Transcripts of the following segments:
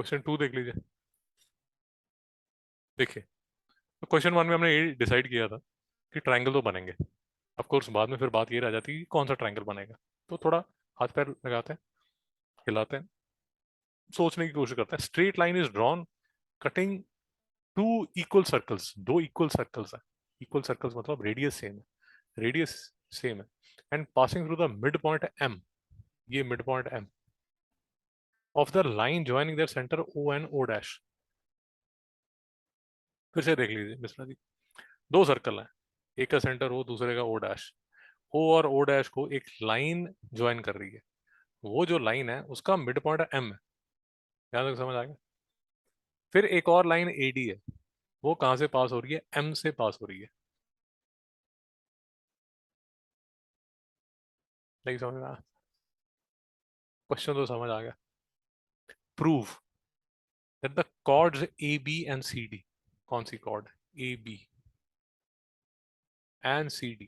Question 2 देख लीजिए। देखिए, तो क्वेश्चन 1 में हमने ये डिसाइड किया था कि ट्रायंगल तो बनेंगे। ऑफ कोर्स बाद में फिर बात ये रह जाती है कि कौन सा ट्रायंगल बनेगा। तो थोड़ा हाथ पैर लगाते हैं, हिलाते हैं, सोचने की कोशिश करते हैं। Straight line is drawn cutting two equal circles. दो इक्वल सर्कल्स हैं। इक्वल सर्कल्स मतलब रेडियस सेम है, रेडियस सेम है, and passing through the mid point M. ये mid point M of the line joining their centre O and O dash. फिर से देख लीजिए मिश्रा जी। दो सर्कल हैं, एक का सेंटर ओ, दूसरे का ओ डैश। ओ और ओ डैश को एक लाइन ज्वाइन कर रही है। वो जो लाइन है उसका मिड पॉइंट एम है। ध्यान तक समझ आ गया। फिर एक और लाइन ए डी है, वो कहाँ से पास हो रही है? एम से पास हो रही है। नहीं समझ में आया? क्वेश्चन तो समझ आ गया। Prove that the chords A B and C D. कौन सी chord? A B and C D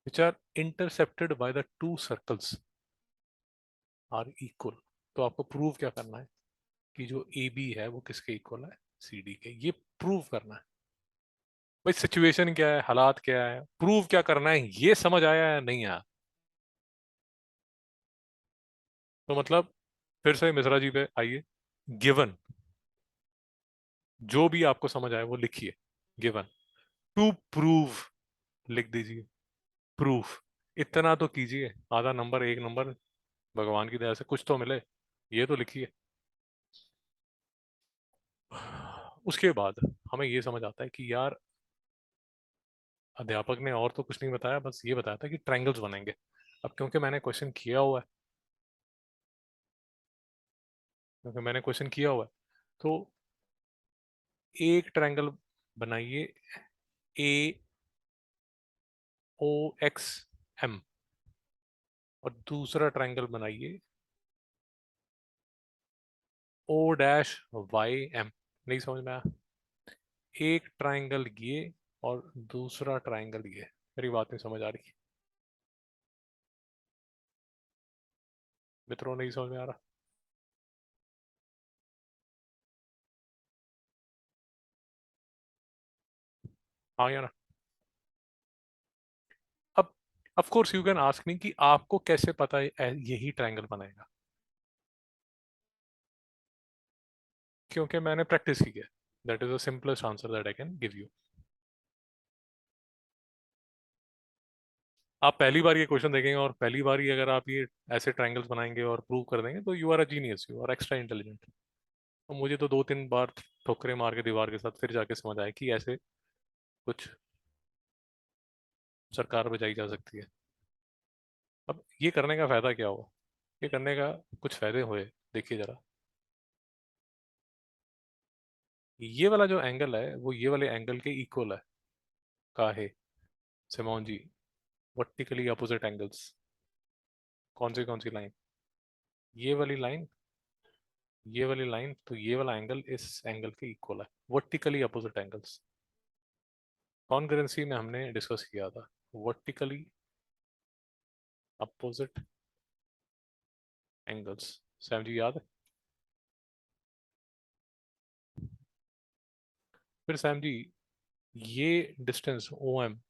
which are intercepted by the two circles are equal. तो आपको प्रूव क्या करना है कि जो ए बी है वो किसके इक्वल है? सी डी के। ये प्रूव करना है। भाई सिचुएशन क्या है, हालात क्या है, प्रूव क्या करना है, ये समझ आया या नहीं आया? तो मतलब फिर से मिश्रा जी पे आइए। गिवन, जो भी आपको समझ आए वो लिखिए। गिवन टू प्रूव, लिख दीजिए प्रूफ। इतना तो कीजिए, आधा नंबर, एक नंबर, भगवान की दया से कुछ तो मिले, ये तो लिखिए। उसके बाद हमें ये समझ आता है कि यार अध्यापक ने और तो कुछ नहीं बताया, बस ये बताया था कि ट्रायंगल्स बनेंगे। अब क्योंकि मैंने क्वेश्चन किया हुआ है, क्योंकि मैंने क्वेश्चन किया हुआ है, तो एक ट्रायंगल बनाइए ए ओ एक्स एम, और दूसरा ट्रायंगल बनाइए ओ डैश वाई एम। नहीं समझ में आया? एक ट्रायंगल ये और दूसरा ट्रायंगल ये। मेरी बात नहीं समझ आ रही मित्रों? नहीं समझ में आ रहा? हाँ या ना? अब of course you can ask me कि आपको कैसे पता है यही ट्रायंगल बनाएगा? क्योंकि मैंने प्रैक्टिस की है। That is the simplest answer that I can give you. आप पहली बार ये क्वेश्चन देखेंगे और पहली बार ही अगर आप ये ऐसे ट्रायंगल्स बनाएंगे और प्रूव कर देंगे तो you are a genius, you are extra intelligent. तो मुझे तो दो तीन बार ठोकरे मार के दीवार के साथ फिर जाके समझ आया कि ऐसे कुछ सरकार बचाई जा सकती है। अब ये करने का फायदा क्या हुआ? ये करने का कुछ फायदे हुए, देखिए जरा। ये वाला जो एंगल है वो ये वाले एंगल के इक्वल है। का है Simon ji? Vertically opposite angles. कौन सी लाइन? ये वाली लाइन, ये वाली लाइन। तो ये वाला एंगल इस एंगल के इक्वल है। वर्टिकली अपोजिट एंगल्स कॉन्करेंसी में हमने डिस्कस किया था। Vertically opposite angles. सैम जी याद है? फिर सैम जी, ये डिस्टेंस ओ एम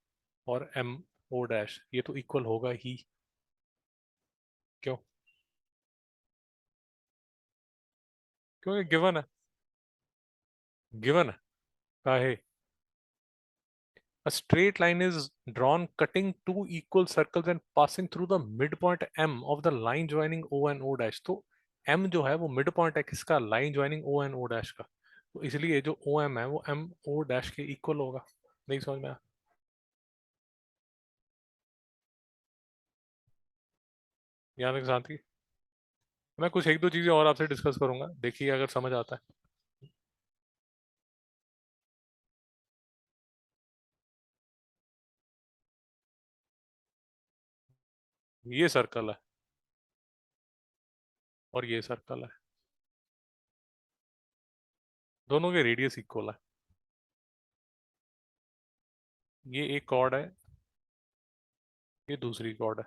और एम ओ डैश ये तो इक्वल होगा ही। क्यों? क्योंकि गिवन है। गिवन है। का है a straight line is drawn cutting two equal circles and passing through the midpoint M of the line joining O and O dash। तो M जो है वो मिड पॉइंट है किसका? Line joining O and O dash का। तो इसलिए जो OM है वो MO dash के इक्वल होगा। नहीं समझ में आया? यहाँ तक शांति। मैं कुछ एक दो चीजें और आपसे डिस्कस करूंगा, देखिए अगर समझ आता है। ये सर्कल है और ये सर्कल है, दोनों के रेडियस इक्वल है। ये एक कॉर्ड है, ये दूसरी कॉर्ड है।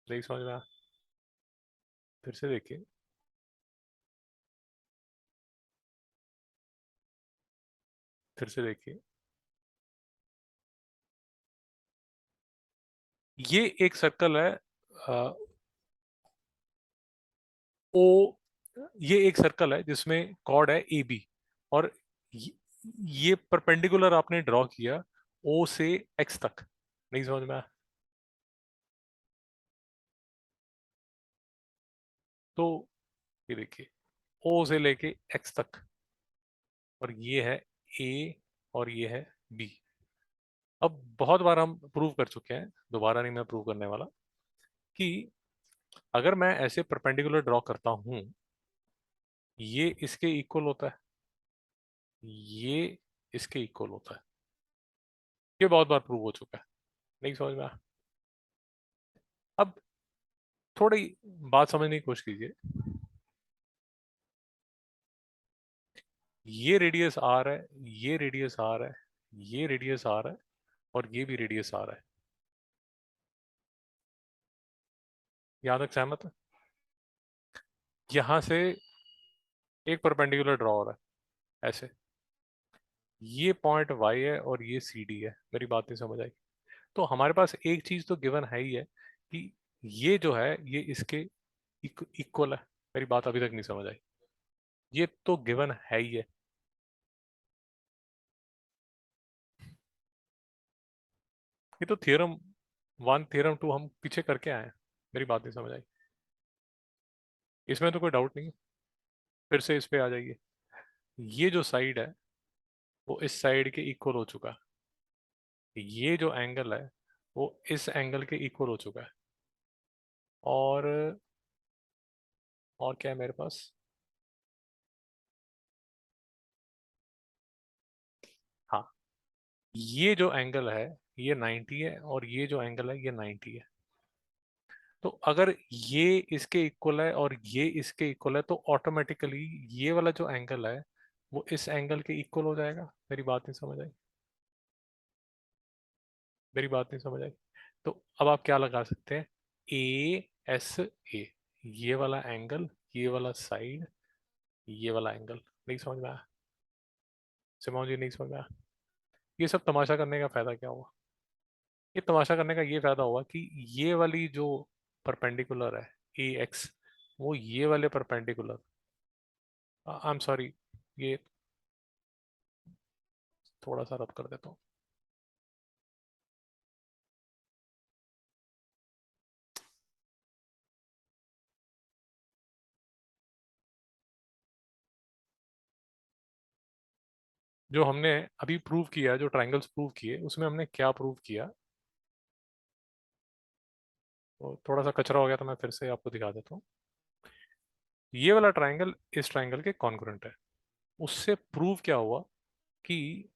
नहीं समझ में आया? फिर से देखिए, फिर से देखिए, ये एक सर्कल है, ओ, ये एक सर्कल है जिसमें कॉर्ड है ए बी, और ये, ये परपेंडिकुलर आपने ड्रॉ किया ओ से एक्स तक। नहीं समझ में आया? तो ये देखिए, ओ से लेके एक्स तक, और ये है ए, और ये है बी। अब बहुत बार हम प्रूव कर चुके हैं, दोबारा नहीं मैं प्रूव करने वाला, कि अगर मैं ऐसे परपेंडिकुलर ड्रॉ करता हूं, ये इसके इक्वल होता है, ये इसके इक्वल होता है। ये बहुत बार प्रूव हो चुका है। नहीं समझ में आया? अब थोड़ी बात समझने की कोशिश कीजिए। ये रेडियस आर है, ये रेडियस आर है, ये रेडियस आर है, और ये भी रेडियस आर है। यहां तक सहमत है? यहां से एक परपेंडिकुलर ड्रॉ हो रहा है ऐसे, ये पॉइंट वाई है और ये सी डी है। मेरी बात नहीं समझ आई? तो हमारे पास एक चीज तो गिवन है ही है, कि ये जो है ये इसके इक्वल है। मेरी बात अभी तक नहीं समझ आई? ये तो गिवन है ही है। ये तो थियरम वन थियरम टू हम पीछे करके आए हैं। मेरी बात नहीं समझ आई? इसमें तो कोई डाउट नहीं है। फिर से इस पे आ जाइए। ये जो साइड है वो इस साइड के इक्वल हो चुका है, ये जो एंगल है वो इस एंगल के इक्वल हो चुका है, और क्या है मेरे पास? हाँ, ये जो एंगल है ये 90 है, और ये जो एंगल है ये 90 है। तो अगर ये इसके इक्वल है और ये इसके इक्वल है, तो ऑटोमेटिकली ये वाला जो एंगल है वो इस एंगल के इक्वल हो जाएगा। मेरी बात नहीं समझ आई? मेरी बात नहीं समझ आई? तो अब आप क्या लगा सकते हैं? ए एस ए, ये वाला एंगल, ये वाला साइड, ये वाला एंगल। नहीं समझ में आया? सिमोन जी नहीं समझ में आया? ये सब तमाशा करने का फायदा क्या हुआ? ये तमाशा करने का ये फायदा हुआ कि ये वाली जो परपेंडिकुलर है ए एक्स, वो ये वाले परपेंडिकुलर, आई एम सॉरी, ये थोड़ा सा रब कर देता हूँ। जो हमने अभी प्रूव किया, जो ट्रायंगल्स प्रूव किए, उसमें हमने क्या प्रूव किया? तो थोड़ा सा कचरा हो गया, तो मैं फिर से आपको दिखा देता हूँ। ये वाला ट्रायंगल इस ट्रायंगल के कॉन्ग्रुएंट है। उससे प्रूव क्या हुआ? कि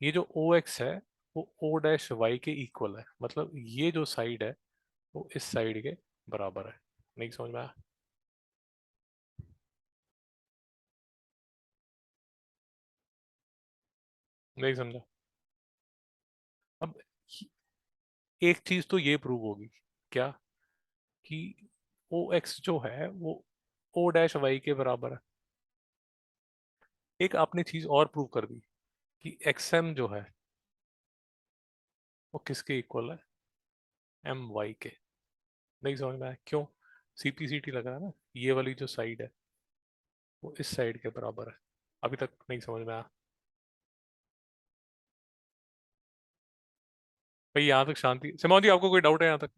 ये जो ओ एक्स है वो ओ डैश वाई के इक्वल है, मतलब ये जो साइड है वो इस साइड के बराबर है। नहीं समझ में आया? नहीं समझा? अब एक चीज तो ये प्रूव होगी, क्या? कि ओ एक्स जो है वो ओ डैश वाई के बराबर है। एक आपने चीज और प्रूव कर दी, कि एक्स एम जो है वो किसके इक्वल है? एम वाई के। नहीं समझ में आया? क्यों? सीपीसीटी लग रहा है ना, ये वाली जो साइड है वो इस साइड के बराबर है। अभी तक नहीं समझ में आया? भाई यहाँ तक शांति। सिमोन जी आपको कोई डाउट है यहाँ तक?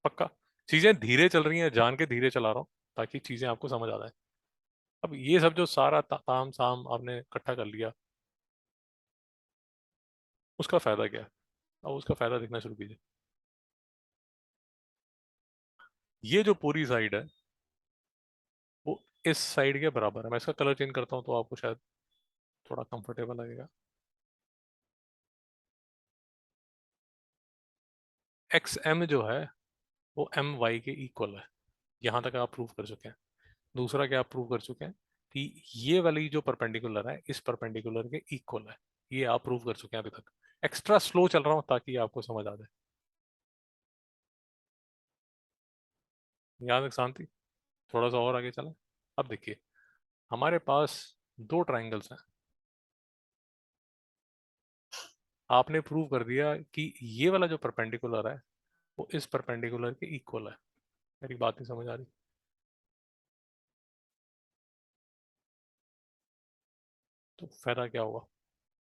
पक्का? चीजें धीरे चल रही हैं, जान के धीरे चला रहा हूँ, ताकि चीजें आपको समझ आ जाए। अब ये सब जो सारा ताम साम आपने इकट्ठा कर लिया, उसका फायदा क्या है? अब उसका फायदा दिखना शुरू कीजिए। ये जो पूरी साइड है वो इस साइड के बराबर है। मैं इसका कलर चेंज करता हूँ तो आपको शायद थोड़ा कंफर्टेबल लगेगा। एक्स एम जो है वो एम वाई के इक्वल है। यहाँ तक आप प्रूव कर चुके हैं। दूसरा क्या आप प्रूव कर चुके हैं? कि ये वाली जो परपेंडिकुलर है इस परपेंडिकुलर के इक्वल है। ये आप प्रूव कर चुके हैं अभी तक। एक्स्ट्रा स्लो चल रहा हूँ ताकि आपको समझ आ जाए। यहाँ तक शांति। थोड़ा सा और आगे चला। अब देखिए, हमारे पास दो ट्राइंगल्स हैं। आपने प्रूव कर दिया कि ये वाला जो परपेंडिकुलर है वो इस परपेंडिकुलर के इक्वल है। मेरी बात नहीं समझ आ रही? तो फायदा क्या होगा?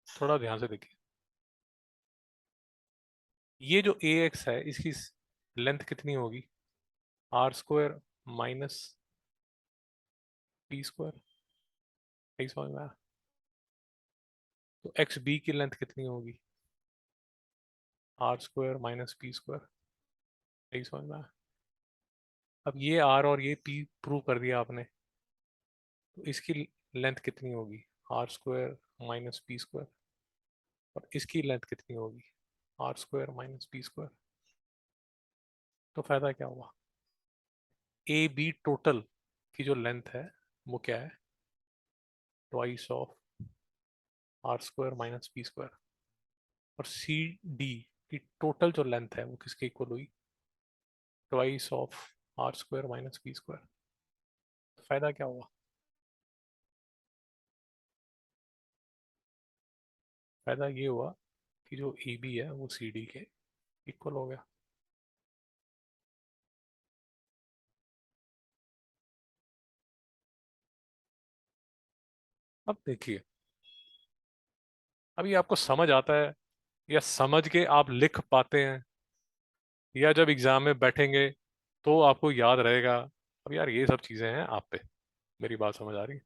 थोड़ा ध्यान से देखिए। ये जो ए एक्स है इसकी लेंथ कितनी होगी? R square minus p square. यही समझ में आया? तो एक्स बी की लेंथ कितनी होगी? R square minus p square. यही समझ में आया? अब ये आर और ये पी प्रूव कर दिया आपने, तो इसकी लेंथ कितनी होगी? R square minus p square. और इसकी लेंथ कितनी होगी? R square minus p square. तो फायदा क्या हुआ? ए बी टोटल की जो लेंथ है वो क्या है? Twice of r square minus p square. और सी डी की टोटल जो लेंथ है वो किसके इक्वल हुई? Twice of r square minus p square. तो फायदा क्या हुआ? फायदा ये हुआ कि जो ए बी है वो सी डी के इक्वल हो गया। अब देखिए, अभी आपको समझ आता है या समझ के आप लिख पाते हैं, या जब एग्जाम में बैठेंगे तो आपको याद रहेगा? अब यार ये सब चीजें हैं आप पे। मेरी बात समझ आ रही है?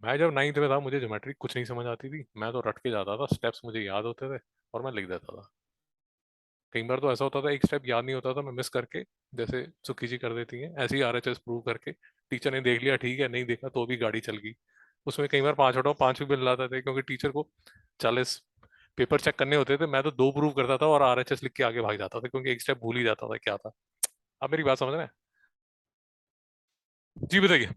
मैं जब नाइन्थ में था मुझे ज्योमेट्री कुछ नहीं समझ आती थी, मैं तो रट के जाता था, स्टेप्स मुझे याद होते थे और मैं लिख देता था। कई बार तो ऐसा होता था एक स्टेप याद नहीं होता था, मैं मिस करके, जैसे सुखी जी कर देती हैं ऐसे ही आरएचएस प्रूव करके, टीचर ने देख लिया ठीक है, नहीं देखा तो भी गाड़ी चल गई। उसमें कई बार पांच उठाओ पांच भी मिल लाते थे, क्योंकि टीचर को 40 पेपर चेक करने होते थे, मैं तो दो प्रूव करता था और आरएचएस लिख के आगे भाग जाता था, क्योंकि एक स्टेप भूल ही जाता था क्या था। अब मेरी बात समझ रहे हैं? जी बताइए।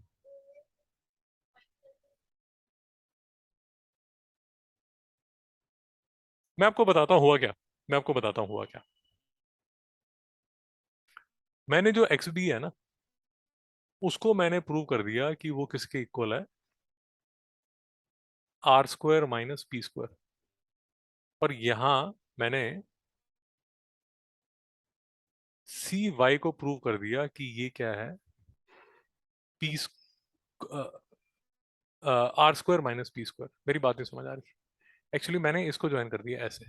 मैं आपको बताता हूँ हुआ क्या। मैं आपको बताता हूँ हुआ क्या। मैंने जो एक्स बी है ना, उसको मैंने प्रूव कर दिया कि वो किसके इक्वल है? R square minus p square. और यहां मैंने सी वाई को प्रूव कर दिया कि ये क्या है? P R square minus p square. मेरी बात नहीं समझ आ रही? एक्चुअली मैंने इसको ज्वाइन कर दिया ऐसे,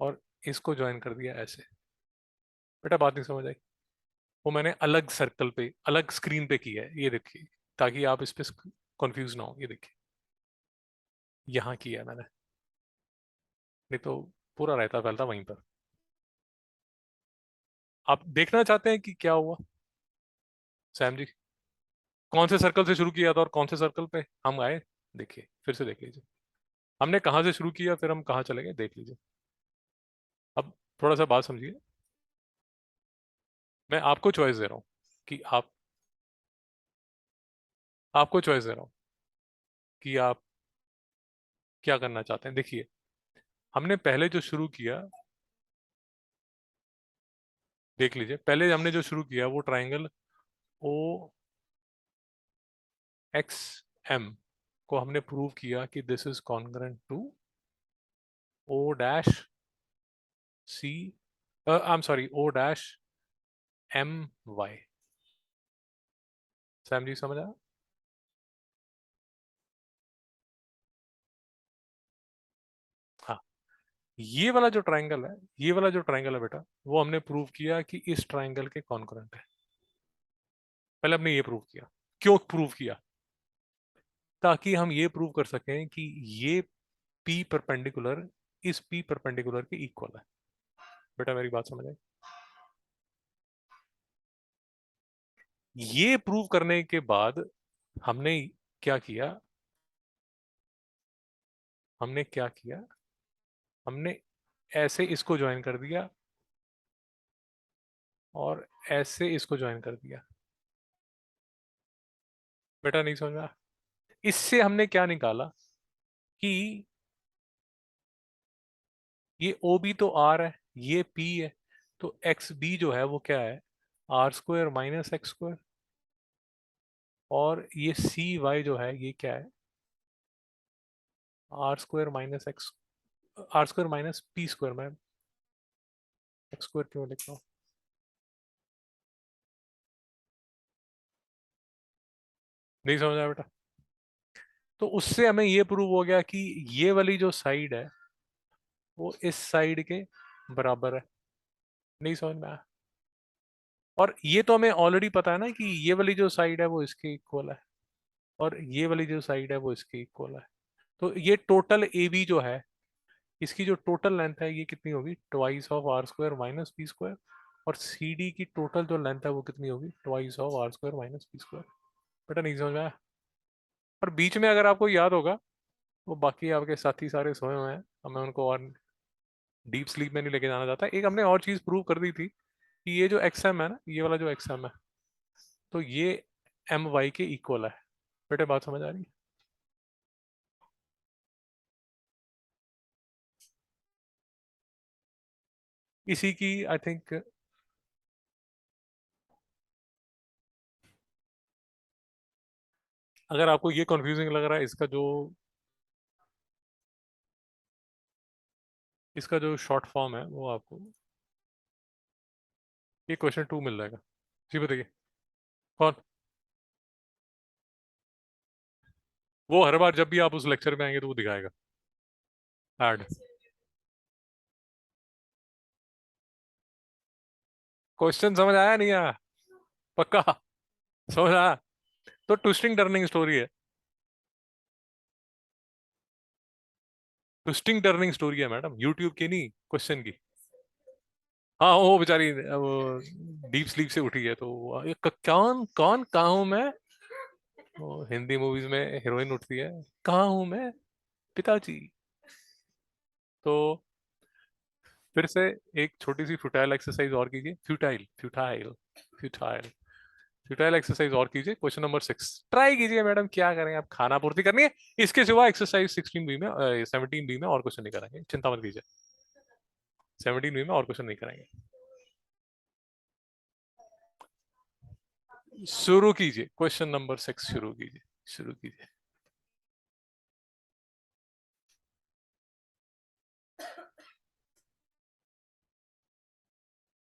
और इसको ज्वाइन कर दिया ऐसे। बेटा बात नहीं समझ आई? वो मैंने अलग सर्कल पे अलग स्क्रीन पे किया है, ये देखिए, ताकि आप इस पे कंफ्यूज ना हो। ये देखिए, यहाँ किया है मैंने, नहीं तो पूरा रहता फैलता वहीं पर। आप देखना चाहते हैं कि क्या हुआ सैम जी? कौन से सर्कल से शुरू किया था और कौन से सर्कल पे हम आए? देखिए, फिर से देख लीजिए। हमने कहाँ से शुरू किया, फिर हम कहाँ चले गए, देख लीजिए। अब थोड़ा सा बात समझिए। मैं आपको चॉइस दे रहा हूँ कि आप, आपको चॉइस दे रहा हूँ कि आप क्या करना चाहते हैं। देखिए, हमने पहले जो शुरू किया, देख लीजिए, पहले हमने जो शुरू किया वो ट्राइंगल ओ एक्स एम को हमने प्रूव किया कि this is congruent to O dash C, I am sorry, O dash M Y. Sam ji समझ आया? हाँ, ये वाला जो ट्राइंगल है, ये वाला जो ट्राइंगल है बेटा, वो हमने प्रूव किया कि इस ट्राइंगल के कॉन्ग्रुएंट है। पहले हमने ये प्रूव किया। क्यों प्रूव किया? ताकि हम ये प्रूव कर सकें कि ये पी परपेंडिकुलर इस पी परपेंडिकुलर के इक्वल है। बेटा मेरी बात समझ आई? ये प्रूव करने के बाद हमने क्या किया? हमने क्या किया? हमने ऐसे इसको ज्वाइन कर दिया और ऐसे इसको ज्वाइन कर दिया। बेटा नहीं समझ रहा? इससे हमने क्या निकाला कि ये ओ बी तो आर है, ये पी है, तो एक्स बी जो है वो क्या है, r square minus x square. और ये सी वाई जो है ये क्या है, r square minus x, r square minus p square. मैं एक्स स्क्वायर क्यों लिख रहा हूँ? नहीं समझ आया बेटा? तो उससे हमें ये प्रूव हो गया कि ये वाली जो साइड है वो इस साइड के बराबर है। नहीं समझ में आया? और ये तो हमें ऑलरेडी पता है ना कि ये वाली जो साइड है वो इसके इक्वल है, और ये वाली जो साइड है वो इसके इक्वल है। तो ये टोटल ए बी जो है, इसकी जो टोटल लेंथ है ये कितनी होगी, twice of r square minus p square. और सी डी की टोटल जो लेंथ है वो कितनी होगी, twice of r square minus p square. बेटा नहीं समझ में आया? और बीच में अगर आपको याद होगा, वो बाकी आपके साथी सारे सोए हुए हैं, हमें उनको और डीप स्लीप में नहीं लेके जाना चाहता। एक हमने और चीज प्रूव कर दी थी कि ये जो एक्स एम है ना, ये वाला जो एक्स एम है, तो ये एम वाई के इक्वल है। बेटे बात समझ आ रही है? इसी की आई थिंक, अगर आपको ये कंफ्यूजिंग लग रहा है, इसका जो शॉर्ट फॉर्म है वो आपको ये क्वेश्चन 2 मिल जाएगा। जी बताइए। कौन? वो हर बार जब भी आप उस लेक्चर में आएंगे तो वो दिखाएगा ऐड। क्वेश्चन समझ आया नहीं आया? पक्का समझ आया? तो ट्विस्टिंग टर्निंग स्टोरी है, ट्विस्टिंग टर्निंग स्टोरी है मैडम, यूट्यूब की नहीं, क्वेश्चन की। हाँ वो बेचारी वो डीप स्लीप से उठी है, तो ये कौन कौन कहाँ हूं मैं, वो हिंदी मूवीज में हीरोइन उठती है, कहाँ हूं मैं पिताजी। तो फिर से एक छोटी सी फ्यूटाइल एक्सरसाइज और कीजिए, futile futile futile futile exercise और कीजिए। क्वेश्चन नंबर 6 ट्राई कीजिए मैडम, क्या करें, आप खाना पूर्ति करनी है। इसके सिवा एक्सरसाइज 16 बी में 17 बी में और क्वेश्चन नहीं कराएंगे, चिंता मत कीजिए। 17 बी में और क्वेश्चन नहीं कराएंगे। शुरू कीजिए, क्वेश्चन नंबर 6 शुरू कीजिए, शुरू कीजिए।